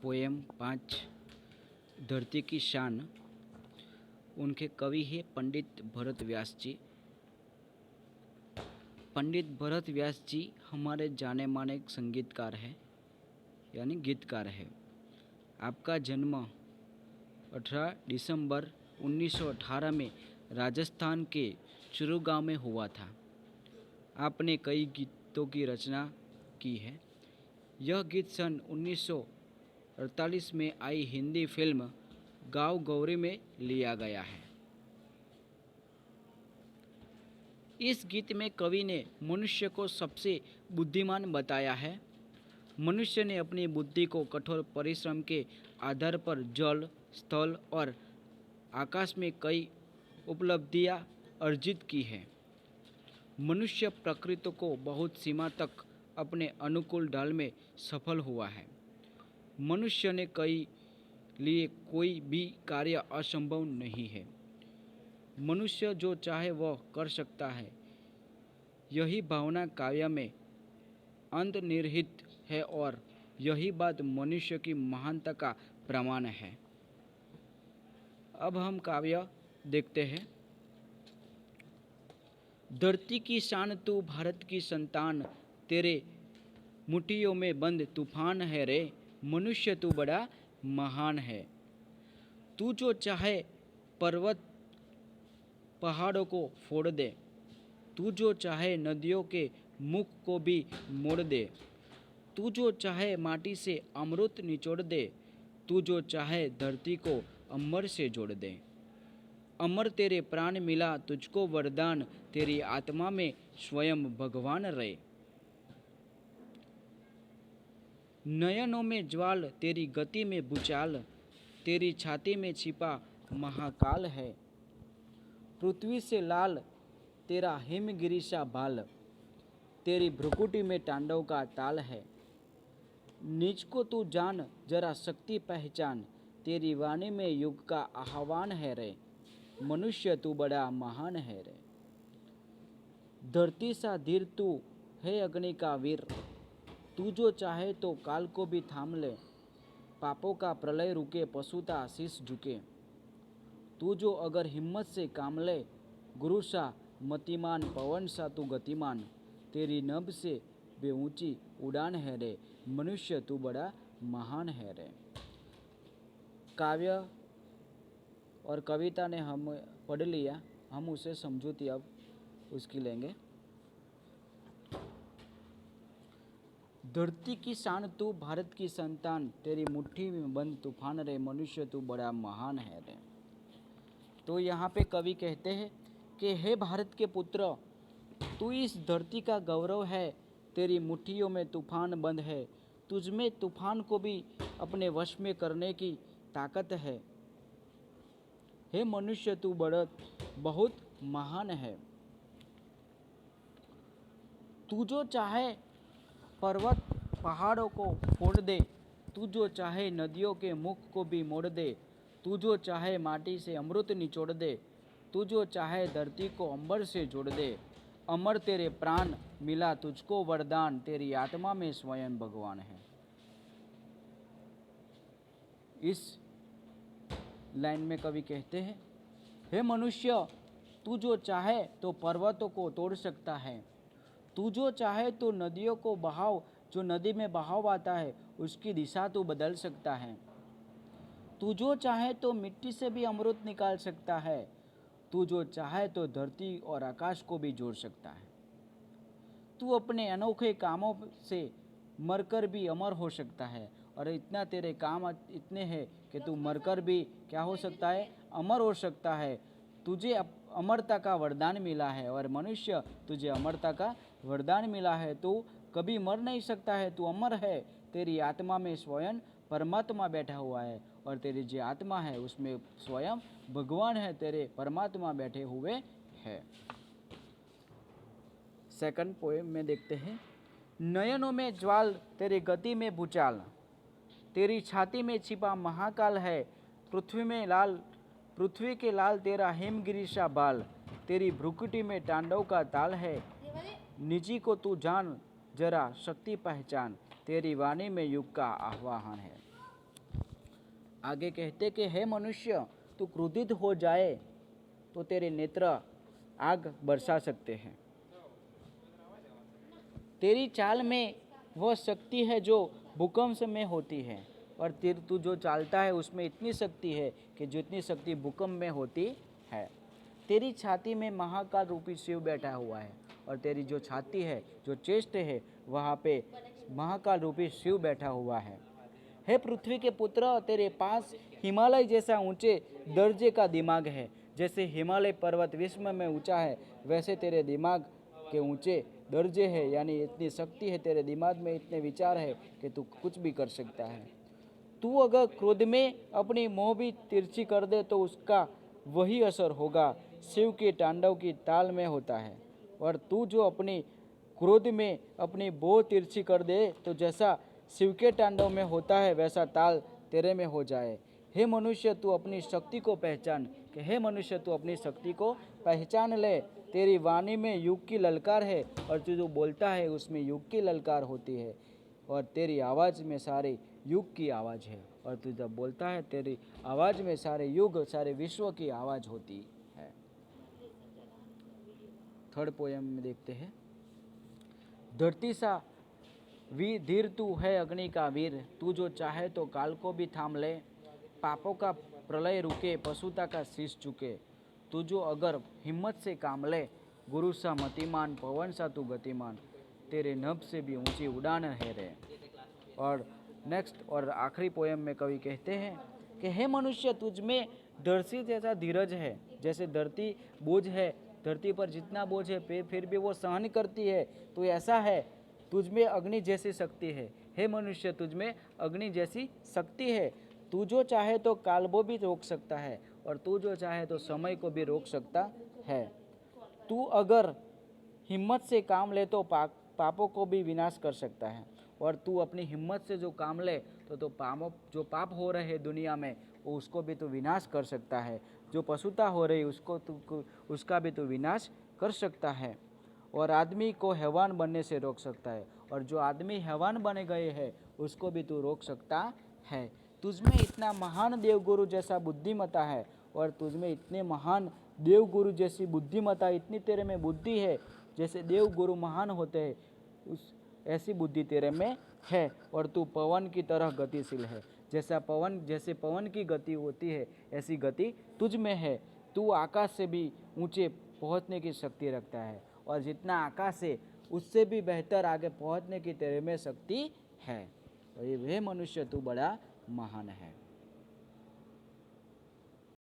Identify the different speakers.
Speaker 1: Poem 5 धरती की शान। उनके कवि हैं पंडित भरत व्यास जी। पंडित भरत व्यास जी हमारे जाने माने संगीतकार हैं यानी गीतकार है। आपका जन्म 18 दिसंबर 1918 में राजस्थान के चुरू गांव में हुआ था। आपने कई गीतों की रचना की है। यह गीत सन 1948 में आई हिंदी फिल्म गाँव गौरी में लिया गया है। इस गीत में कवि ने मनुष्य को सबसे बुद्धिमान बताया है। मनुष्य ने अपनी बुद्धि को कठोर परिश्रम के आधार पर जल, स्थल और आकाश में कई उपलब्धियां अर्जित की है। मनुष्य प्रकृति को बहुत सीमा तक अपने अनुकूल ढाल में सफल हुआ है। मनुष्य ने कई लिए कोई भी कार्य असंभव नहीं है। मनुष्य जो चाहे वह कर सकता है। यही भावना काव्य में अंतर्निहित है और यही बात मनुष्य की महानता का प्रमाण है। अब हम काव्य देखते हैं। धरती की शान तू भारत की संतान, तेरे मुट्ठियों में बंद तूफान है रे, मनुष्य तू बड़ा महान है। तू जो चाहे पर्वत पहाड़ों को फोड़ दे, तू जो चाहे नदियों के मुख को भी मोड़ दे, तू जो चाहे माटी से अमृत निचोड़ दे, तू जो चाहे धरती को अमर से जोड़ दे। अमर तेरे प्राण मिला तुझको वरदान, तेरी आत्मा में स्वयं भगवान रहे। नयनों में ज्वाल, तेरी गति में भूचाल, तेरी छाती में छिपा महाकाल है। पृथ्वी से लाल तेरा हिमगिरी सा बाल, तेरी भ्रुकुटी में तांडव का ताल है। निज को तू जान जरा शक्ति पहचान, तेरी वाणी में युग का आह्वान है रे, मनुष्य तू बड़ा महान है रे। धरती सा धीर तू है अग्नि का वीर, तू जो चाहे तो काल को भी थाम ले, पापों का प्रलय रुके पशुता शीश झुके। तू जो अगर हिम्मत से काम ले, गुरु सा मतिमान पवन सा तू गतिमान, तेरी नभ से बेऊंची उड़ान है रे, मनुष्य तू बड़ा महान है रे। काव्य और कविता ने हम पढ़ लिया, हम उसे समझूती अब उसकी लेंगे। धरती की शान तू भारत की संतान, तेरी मुट्ठी में बंद तूफान रे, मनुष्य तू बड़ा महान है रे। तो यहाँ पे कवि कहते हैं कि हे भारत के पुत्र, तू इस धरती का गौरव है, तेरी मुट्ठियों में तूफान बंद है, तुझ में तूफान को भी अपने वश में करने की ताकत है। हे मनुष्य तू बहुत महान है। तू जो चाहे पर्वत पहाड़ों को फोड़ दे, तू जो चाहे नदियों के मुख को भी मोड़ दे, तू जो चाहे माटी से अमृत निचोड़ दे, तू जो चाहे धरती को अंबर से जोड़ दे। अमर तेरे प्राण मिला तुझको वरदान, तेरी आत्मा में स्वयं भगवान है। इस लाइन में कवि कहते हैं, हे मनुष्य, तू जो चाहे तो पर्वतों को तोड़ सकता है, तू जो चाहे तो नदियों को बहाव, जो नदी में बहाव आता है उसकी दिशा तू बदल सकता है। तू जो चाहे तो मिट्टी से भी अमृत निकाल सकता है, तू जो चाहे तो धरती और आकाश को भी जोड़ सकता है। तू अपने अनोखे कामों से मरकर भी अमर हो सकता है, और इतना तेरे काम इतने हैं कि तू मरकर भी क्या हो सकता है, अमर हो सकता है। तुझे अमरता का वरदान मिला है, और मनुष्य तुझे अमरता का वरदान मिला है। तू कभी मर नहीं सकता है, तू अमर है। तेरी आत्मा में स्वयं परमात्मा बैठा हुआ है, और तेरी जो आत्मा है उसमें स्वयं भगवान है, तेरे परमात्मा बैठे हुए हैं। सेकंड पोएम में देखते हैं। नयनों में ज्वाल, तेरी गति में भूचाल, तेरी छाती में छिपा महाकाल है। पृथ्वी के लाल तेरा हिमगिरी सा बाल, तेरी भ्रुकुटी में तांडव का ताल है। निजी को तू जान जरा शक्ति पहचान, तेरी वाणी में युग का आह्वान है। आगे कहते कि हे मनुष्य, तू क्रोधित हो जाए तो तेरे नेत्र आग बरसा सकते हैं। तेरी चाल में वह शक्ति है जो भूकंप में होती है, और तू जो चालता है उसमें इतनी शक्ति है कि जितनी शक्ति भूकंप में होती है। तेरी छाती में महाकाल रूपी शिव बैठा हुआ है, और तेरी जो छाती है, जो चेस्ट है, वहाँ पे महाकाल रूपी शिव बैठा हुआ है। हे पृथ्वी के पुत्र, तेरे पास हिमालय जैसा ऊंचे दर्जे का दिमाग है। जैसे हिमालय पर्वत विश्व में ऊंचा है, वैसे तेरे दिमाग के ऊंचे दर्जे है, यानी इतनी शक्ति है तेरे दिमाग में, इतने विचार है कि तू कुछ भी कर सकता है। तू अगर क्रोध में अपनी मोह भी तिरछी कर दे तो उसका वही असर होगा शिव के तांडव की ताल में होता है। और तू जो अपनी क्रोध में अपनी बोह तिरछी कर दे तो जैसा शिव के तांडव में होता है वैसा ताल तेरे में हो जाए। हे मनुष्य, तू अपनी शक्ति को पहचान, कि हे मनुष्य तू अपनी शक्ति को पहचान ले। तेरी वाणी में युग की ललकार है, और तू जो बोलता है उसमें युग की ललकार होती है, और तेरी आवाज़ में सारे युग की आवाज़ है। और तू जब बोलता है तेरी आवाज़ में सारे युग, सारे विश्व की आवाज़ होती है। थर्ड पोएम में देखते हैं। धरती सा धीर तू है अग्नि का वीर, तू जो चाहे तो काल को भी थाम ले। पापों का प्रलय रुके, पशुता का शीश चुके, तू जो अगर हिम्मत से काम ले। गुरु सा मतिमान, पवन सा तू गतिमान, तेरे नभ से भी ऊंची उड़ान है रे। और नेक्स्ट और आखिरी पोएम में कवि कहते हैं कि हे मनुष्य, तुझ में धरती जैसा धीरज है। जैसे धरती बोझ है, धरती पर जितना बोझ है फिर भी वो सहन करती है, तो ऐसा है तुझ में अग्नि जैसी शक्ति है। हे मनुष्य, तुझ में अग्नि जैसी शक्ति है। तू जो चाहे तो काल को भी रोक सकता है, और तू जो चाहे तो समय को भी रोक सकता है। तू अगर हिम्मत से काम ले तो पापों को भी विनाश कर सकता है। और तू अपनी हिम्मत से जो काम ले तो जो पाप हो रहे हैं दुनिया में, वो उसको भी तू विनाश कर सकता है। जो पशुता हो रही उसका भी तू विनाश कर सकता है। और आदमी को हैवान बनने से रोक सकता है, और जो आदमी हैवान बने गए हैं उसको भी तू रोक सकता है। तुझमें इतना महान देवगुरु जैसा बुद्धिमता है, और तुझमें इतने महान देवगुरु जैसी बुद्धिमता, इतनी तेरे में बुद्धि है जैसे देवगुरु महान होते हैं, उस ऐसी बुद्धि तेरे में है। और तू पवन की तरह गतिशील है। जैसे पवन की गति होती है ऐसी गति तुझ में है। तू आकाश से भी ऊंचे पहुंचने की शक्ति रखता है, और जितना आकाश है उससे भी बेहतर आगे पहुंचने की तेरे में शक्ति है। और ये वे मनुष्य तू बड़ा महान है।